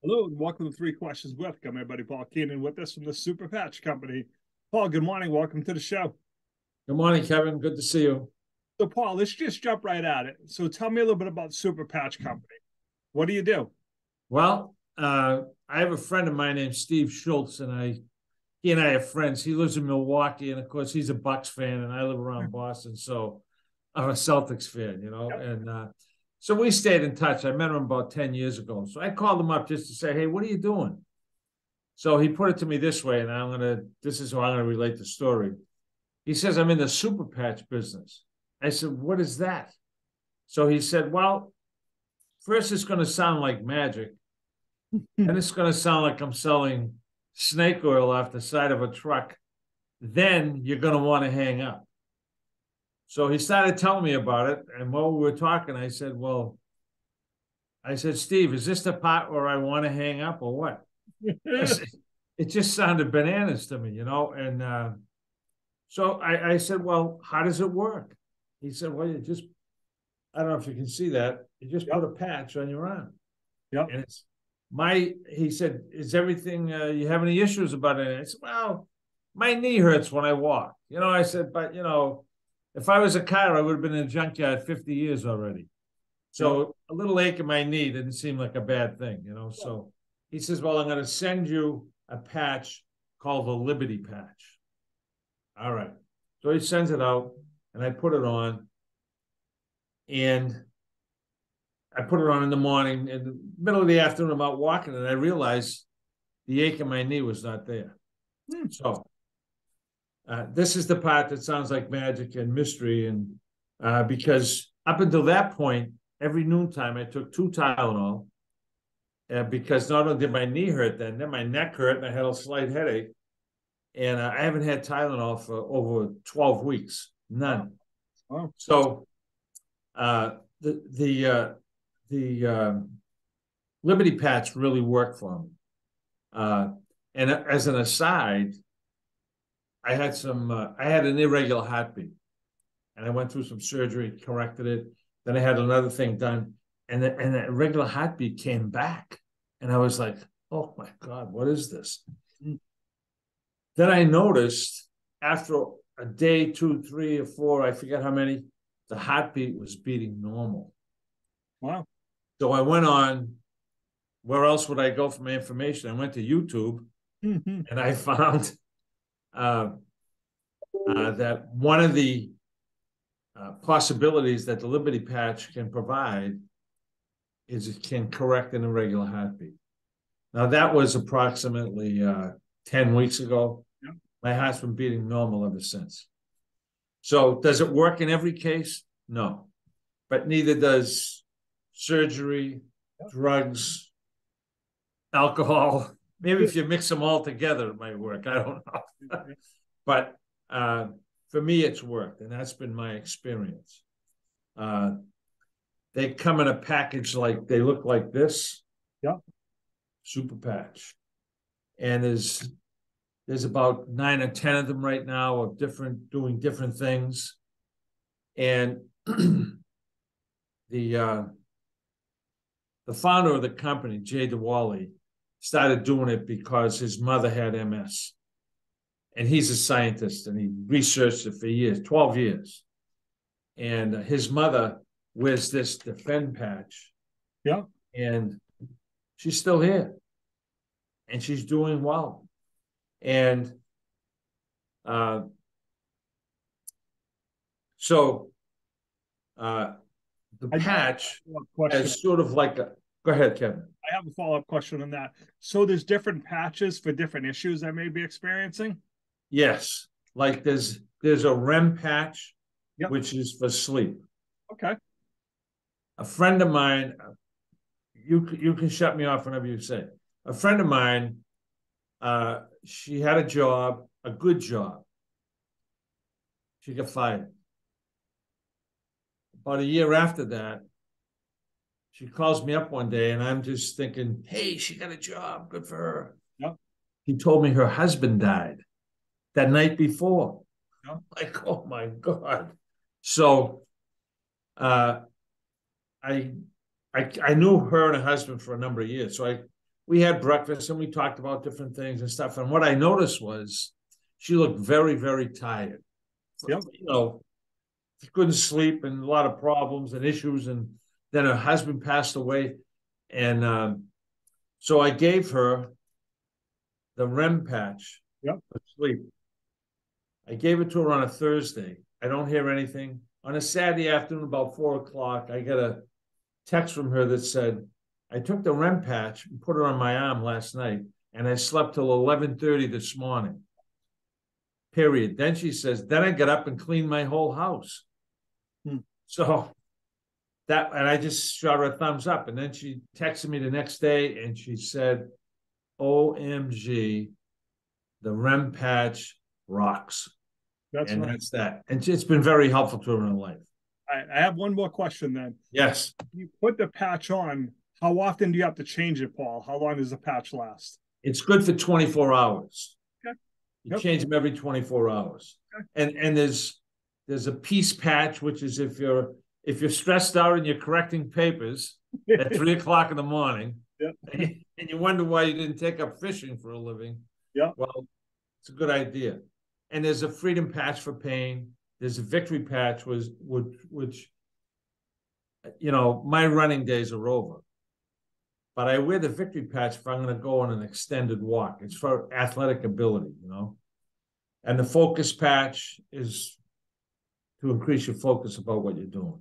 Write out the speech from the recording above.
Hello and welcome to Three Questions with. Got my buddy Paul Keenan with us from the Super Patch Company. Paul, good morning. Welcome to the show. Good morning, Kevin. Good to see you. So, Paul, let's just jump right at it. So, tell me a little bit about Super Patch Company. What do you do? Well, I have a friend of mine named Steve Schultz, and he and I are friends. He lives in Milwaukee, and of course, he's a Bucks fan, and I live around Boston, so I'm a Celtics fan, Yep. And so we stayed in touch. I met him about 10 years ago. So I called him up just to say, hey, what are you doing? So he put it to me this way, and this is how I'm going to relate the story. He says, I'm in the Super Patch business. I said, what is that? So he said, well, first it's going to sound like magic. Then it's going to sound like I'm selling snake oil off the side of a truck. Then you're going to want to hang up. So he started telling me about it. And while we were talking, I said, Steve, is this the part where I want to hang up or what? It just sounded bananas to me, And so I said, well, how does it work? He said, well, I don't know if you can see that. You just put a patch on your arm. Yep. And he said, is everything, you have any issues about it? I said, well, my knee hurts when I walk. I said, but, if I was a car, I would have been in a junkyard 50 years already. So a little ache in my knee didn't seem like a bad thing, So he says, well, I'm going to send you a patch called the Liberty Patch. All right. So he sends it out, and I put it on. And I put it on in the morning. In the middle of the afternoon, I'm out walking, and I realized the ache in my knee was not there. So this is the part that sounds like magic and mystery. And because up until that point, every noontime, I took 2 Tylenol because not only did my knee hurt then my neck hurt, and I had a slight headache. And I haven't had Tylenol for over 12 weeks. None. Wow. So the Liberty Patch really worked for me. And as an aside, I had an irregular heartbeat, and I went through some surgery, corrected it. Then I had another thing done, and the irregular heartbeat came back, and I was like, oh my God, what is this? Then I noticed after a day, 2, 3, or 4, I forget how many, the heartbeat was beating normal. Wow. So I went on, where else would I go for my information? I went to YouTube, and I found that one of the possibilities that the Liberty Patch can provide is it can correct an irregular heartbeat. Now, that was approximately 10 weeks ago. Yep. My heart's been beating normal ever since. So does it work in every case? No. But neither does surgery, drugs, alcohol. Maybe if you mix them all together, it might work. I don't know. But for me, it's worked, and that's been my experience. They come in a package they look like this. Yeah. Super Patch. And there's about 9 or 10 of them right now of doing different things. And the founder of the company, Jay DeWally, started doing it because his mother had MS. And he's a scientist, and he researched it for years, 12 years. And his mother wears this Defend patch. Yeah. And she's still here. And she's doing well. And so the patch is sort of like a... Go ahead, Kevin. I have a follow-up question on that. So there's different patches for different issues I may be experiencing? Yes. Like there's a REM patch, yep, which is for sleep. Okay. A friend of mine, you can shut me off whenever you say. A friend of mine, she had a job, a good job. She got fired. About a year after that, she calls me up one day, and I'm just thinking, hey, she got a job. Good for her. Yep. He told me her husband died that night before. Yep. Like, oh, my God. So I knew her and her husband for a number of years. So we had breakfast and we talked about different things and stuff. And what I noticed was she looked very, very tired. Yep. You know, she couldn't sleep and a lot of problems and issues. And then her husband passed away. And so I gave her the REM patch for sleep. I gave it to her on a Thursday. I don't hear anything. On a Saturday afternoon, about 4 o'clock, I got a text from her that said, I took the REM patch and put it on my arm last night, and I slept till 11:30 this morning. Period. Then she says, then I got up and cleaned my whole house. So that, and I just shot her a thumbs up. And then she texted me the next day and she said, OMG, the REM patch rocks. That's that. And it's been very helpful to her in her life. I have one more question then. Yes. You put the patch on. How often do you have to change it, Paul? How long does the patch last? It's good for 24 hours. Okay. You change them every 24 hours. Okay. And there's a peace patch, which is if you're stressed out and you're correcting papers at 3 o'clock in the morning, and you wonder why you didn't take up fishing for a living. Well, it's a good idea. And there's a freedom patch for pain. There's a victory patch, which you know, my running days are over. But I wear the victory patch if I'm going to go on an extended walk. It's for athletic ability, you know. And the focus patch is to increase your focus about what you're doing.